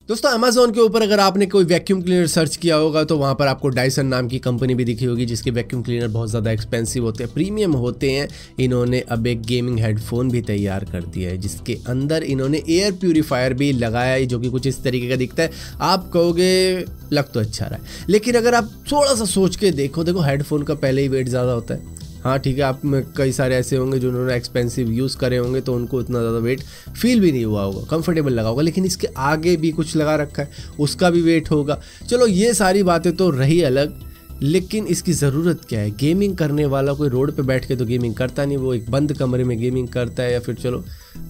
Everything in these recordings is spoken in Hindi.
दोस्तों अमेज़ॉन के ऊपर अगर आपने कोई वैक्यूम क्लीनर सर्च किया होगा तो वहाँ पर आपको डायसन नाम की कंपनी भी दिखी होगी, जिसके वैक्यूम क्लीनर बहुत ज़्यादा एक्सपेंसिव होते हैं, प्रीमियम होते हैं। इन्होंने अब एक गेमिंग हेडफोन भी तैयार कर दिया है, जिसके अंदर इन्होंने एयर प्यूरीफायर भी लगाया है, जो कि कुछ इस तरीके का दिखता है। आप कहोगे लग तो अच्छा रहा है, लेकिन अगर आप थोड़ा सा सोच के देखो हेडफोन का पहले ही वेट ज़्यादा होता है। हाँ ठीक है, आप में कई सारे ऐसे होंगे जो उन्होंने एक्सपेंसिव यूज़ करे होंगे तो उनको इतना ज़्यादा वेट फील भी नहीं हुआ होगा, कंफर्टेबल लगा होगा, लेकिन इसके आगे भी कुछ लगा रखा है, उसका भी वेट होगा। चलो ये सारी बातें तो रही अलग, लेकिन इसकी ज़रूरत क्या है? गेमिंग करने वाला कोई रोड पे बैठ के तो गेमिंग करता नहीं, वो एक बंद कमरे में गेमिंग करता है, या फिर चलो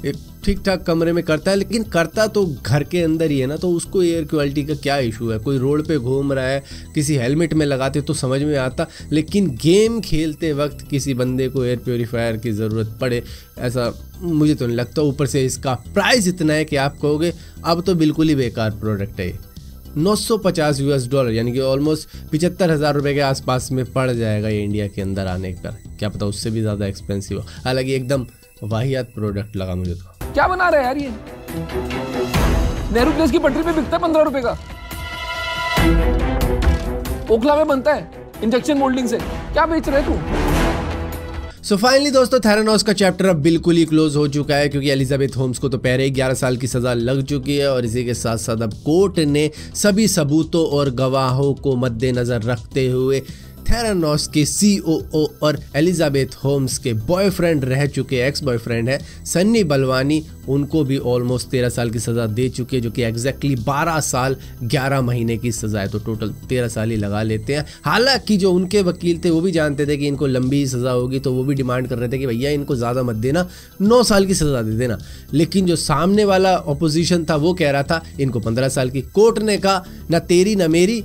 एक ठीक ठाक कमरे में करता है, लेकिन करता तो घर के अंदर ही है ना। तो उसको एयर क्वालिटी का क्या इशू है? कोई रोड पे घूम रहा है, किसी हेलमेट में लगाते तो समझ में आता, लेकिन गेम खेलते वक्त किसी बंदे को एयर प्योरीफायर की ज़रूरत पड़े, ऐसा मुझे तो नहीं लगता। ऊपर से इसका प्राइस इतना है कि आप कहोगे अब तो बिल्कुल ही बेकार प्रोडक्ट है। $950 यानी कि ऑलमोस्ट 75,000 रुपये के आसपास में पड़ जाएगा ये इंडिया के अंदर आने पर। क्या पता उससे भी ज़्यादा एक्सपेंसिव हो। हालांकि एकदम वाहियात प्रोडक्ट लगा मुझे तो। क्या बना रहे यार ये? नेहरू प्लेस की पटरी पे बिकता है 15 रुपए का, ओखला में बनता है इंजेक्शन मोल्डिंग से। क्या बेच रहे तू? सो फाइनली दोस्तों थेरानोस का चैप्टर अब बिल्कुल ही क्लोज हो चुका है, क्योंकि एलिजाबेथ होम्स को तो पहले ही 11 साल की सजा लग चुकी है, और इसी के साथ साथ अब कोर्ट ने सभी सबूतों और गवाहों को मद्देनजर रखते हुए थेरानोस के COO और एलिजाबेथ होम्स के बॉयफ्रेंड रह चुके, एक्स बॉयफ्रेंड है सन्नी बलवानी, उनको भी ऑलमोस्ट 13 साल की सज़ा दे चुके हैं, जो कि एग्जैक्टली 12 साल 11 महीने की सज़ा है। तो टोटल 13 साल ही लगा लेते हैं। हालांकि जो उनके वकील थे वो भी जानते थे कि इनको लंबी सज़ा होगी, तो वो भी डिमांड कर रहे थे कि भैया इनको ज़्यादा मत देना, 9 साल की सज़ा दे देना। लेकिन जो सामने वाला ऑपोजिशन था वो कह रहा था इनको 15 साल की। कोर्ट ने कहा ना तेरी ना मेरी,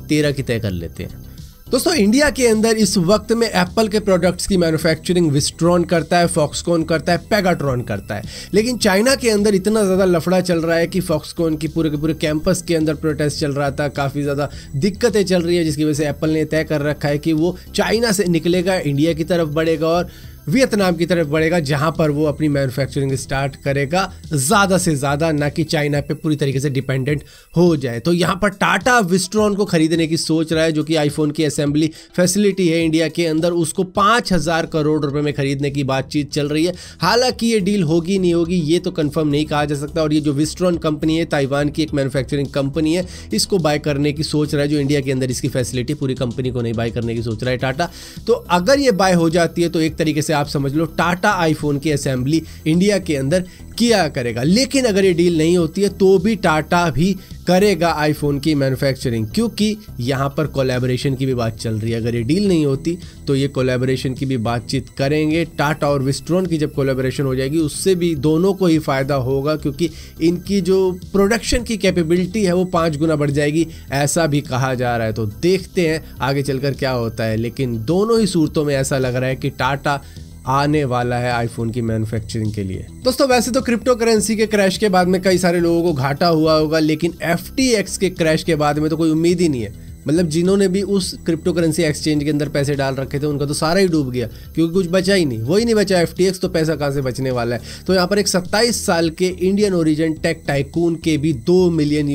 13 की तय कर लेते हैं। दोस्तों इंडिया के अंदर इस वक्त में एप्पल के प्रोडक्ट्स की मैन्युफैक्चरिंग विस्ट्रॉन करता है, फॉक्सकॉन करता है, पेगाट्रॉन करता है, लेकिन चाइना के अंदर इतना ज़्यादा लफड़ा चल रहा है कि फॉक्सकॉन की पूरे के पूरे कैंपस के अंदर प्रोटेस्ट चल रहा था, काफ़ी ज़्यादा दिक्कतें चल रही है, जिसकी वजह से एप्पल ने तय कर रखा है कि वो चाइना से निकलेगा, इंडिया की तरफ बढ़ेगा और वियतनाम की तरफ बढ़ेगा, जहां पर वो अपनी मैन्युफैक्चरिंग स्टार्ट करेगा ज़्यादा से ज़्यादा, ना कि चाइना पे पूरी तरीके से डिपेंडेंट हो जाए। तो यहां पर टाटा विस्ट्रॉन को खरीदने की सोच रहा है, जो कि आईफोन की असेंबली फैसिलिटी है इंडिया के अंदर, उसको 5,000 करोड़ रुपए में खरीदने की बातचीत चल रही है। हालांकि ये डील होगी नहीं होगी ये तो कंफर्म नहीं कहा जा सकता, और ये जो विस्ट्रॉन कंपनी है ताइवान की एक मैन्युफैक्चरिंग कंपनी है, इसको बाय करने की सोच रहा है, जो इंडिया के अंदर इसकी फैसिलिटी, पूरी कंपनी को नहीं बाय करने की सोच रहा है टाटा। तो अगर ये बाय हो जाती है तो एक तरीके से आप समझ लो टाटा आईफोन की असेंबली इंडिया के अंदर किया करेगा। लेकिन अगर ये डील नहीं होती है तो भी टाटा भी करेगा आईफोन की मैन्युफैक्चरिंग, क्योंकि यहाँ पर कोलैबोरेशन की भी बात चल रही है। अगर ये डील नहीं होती तो ये कोलैबोरेशन की भी बातचीत करेंगे। टाटा और विस्ट्रॉन की जब कोलैबोरेशन हो जाएगी उससे भी दोनों को ही फ़ायदा होगा, क्योंकि इनकी जो प्रोडक्शन की कैपेबिलिटी है वो 5 गुना बढ़ जाएगी, ऐसा भी कहा जा रहा है। तो देखते हैं आगे चलकर क्या होता है, लेकिन दोनों ही सूरतों में ऐसा लग रहा है कि टाटा आने वाला है आईफोन की मैन्युफैक्चरिंग के लिए। दोस्तों वैसे तो क्रिप्टो करेंसी के क्रैश के बाद में कई सारे लोगों को घाटा हुआ होगा, लेकिन FTX के क्रैश के बाद में तो कोई उम्मीद ही नहीं है। मतलब जिन्होंने भी उस क्रिप्टो करेंसी एक्सचेंज के अंदर पैसे डाल रखे थे उनका तो सारा ही डूब गया, क्योंकि कुछ बचा ही नहीं, वही नहीं बचा FTX, तो पैसा कहाँ से बचने वाला है। तो यहाँ पर एक 27 साल के इंडियन ओरिजिन टेक टाइकून के भी $2 मिलियन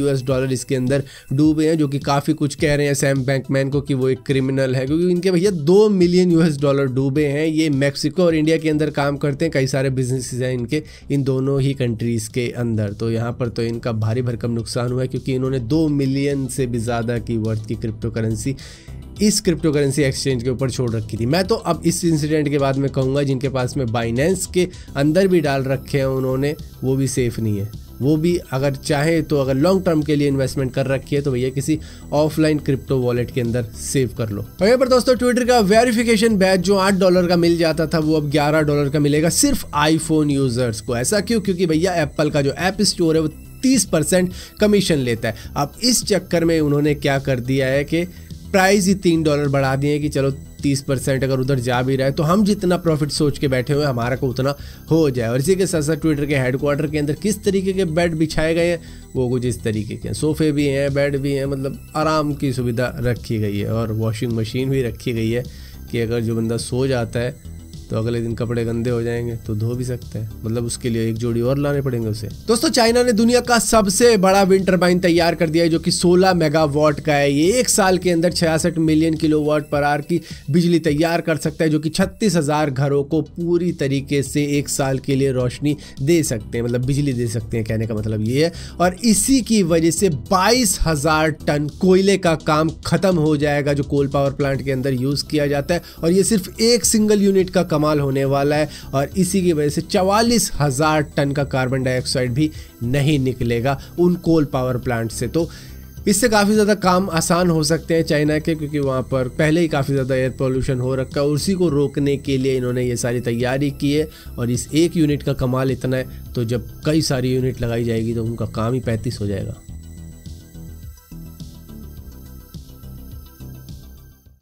इसके अंदर डूबे हैं, जो कि काफ़ी कुछ कह रहे हैं सैम बैंकमैन को कि वो एक क्रिमिनल है, क्योंकि इनके भैया $2 मिलियन डूबे हैं। ये मैक्सिको और इंडिया के अंदर काम करते हैं, कई सारे बिजनेसेस हैं इनके इन दोनों ही कंट्रीज़ के अंदर। तो यहाँ पर तो इनका भारी भरकम नुकसान हुआ है, क्योंकि इन्होंने 2 मिलियन से भी ज़्यादा की वर्थ की क्रिप्टो करेंसी इस क्रिप्टो करेंसी एक्सचेंज के ऊपर छोड़ रखी थी। मैं तो अब इस इंसिडेंट के बाद में कहूँगा जिनके पास में बाइनेंस के अंदर भी डाल रखे हैं उन्होंने, वो भी सेफ़ नहीं है। वो भी अगर चाहे तो अगर लॉन्ग टर्म के लिए इन्वेस्टमेंट कर रखी है तो भैया किसी ऑफलाइन क्रिप्टो वॉलेट के अंदर सेव कर लो। और यहाँ पर दोस्तों ट्विटर का वेरिफिकेशन बैच जो $8 का मिल जाता था वो अब $11 का मिलेगा सिर्फ आईफोन यूजर्स को। ऐसा क्यों? क्योंकि भैया एप्पल का जो ऐप स्टोर है वो 30% कमीशन लेता है। अब इस चक्कर में उन्होंने क्या कर दिया है कि प्राइस ही $3 बढ़ा दिए कि चलो 30% अगर उधर जा भी रहा है तो हम जितना प्रॉफिट सोच के बैठे हुए हैं हमारा को उतना हो जाए। और इसी के साथ साथ ट्विटर के हेडक्वार्टर के अंदर किस तरीके के बेड बिछाए गए हैं वो कुछ इस तरीके के, सोफे भी हैं, बेड भी हैं, मतलब आराम की सुविधा रखी गई है, और वॉशिंग मशीन भी रखी गई है कि अगर जो बंदा सो जाता है तो अगले दिन कपड़े गंदे हो जाएंगे तो धो भी सकते हैं, मतलब उसके लिए एक जोड़ी और लाने पड़ेंगे उसे। दोस्तों चाइना ने दुनिया का सबसे बड़ा विंड टरबाइन तैयार कर दिया है जो कि 16 मेगावाट का है। ये एक साल के अंदर 66 मिलियन किलोवाट पर आवर की बिजली तैयार कर सकता है, जो कि 36,000 घरों को पूरी तरीके से एक साल के लिए रोशनी दे सकते हैं, मतलब बिजली दे सकते हैं, कहने का मतलब ये है। और इसी की वजह से 22,000 टन कोयले का काम खत्म हो जाएगा जो कोल पावर प्लांट के अंदर यूज किया जाता है, और ये सिर्फ एक सिंगल यूनिट का कमाल होने वाला है। और इसी की वजह से 44,000 टन का कार्बन डाइऑक्साइड भी नहीं निकलेगा उन कोल पावर प्लांट से। तो इससे काफ़ी ज़्यादा काम आसान हो सकते हैं चाइना के, क्योंकि वहाँ पर पहले ही काफ़ी ज़्यादा एयर पोल्यूशन हो रखा है। उसी को रोकने के लिए इन्होंने ये सारी तैयारी की है। और इस एक यूनिट का कमाल इतना है, तो जब कई सारी यूनिट लगाई जाएगी तो उनका काम ही 35 हो जाएगा।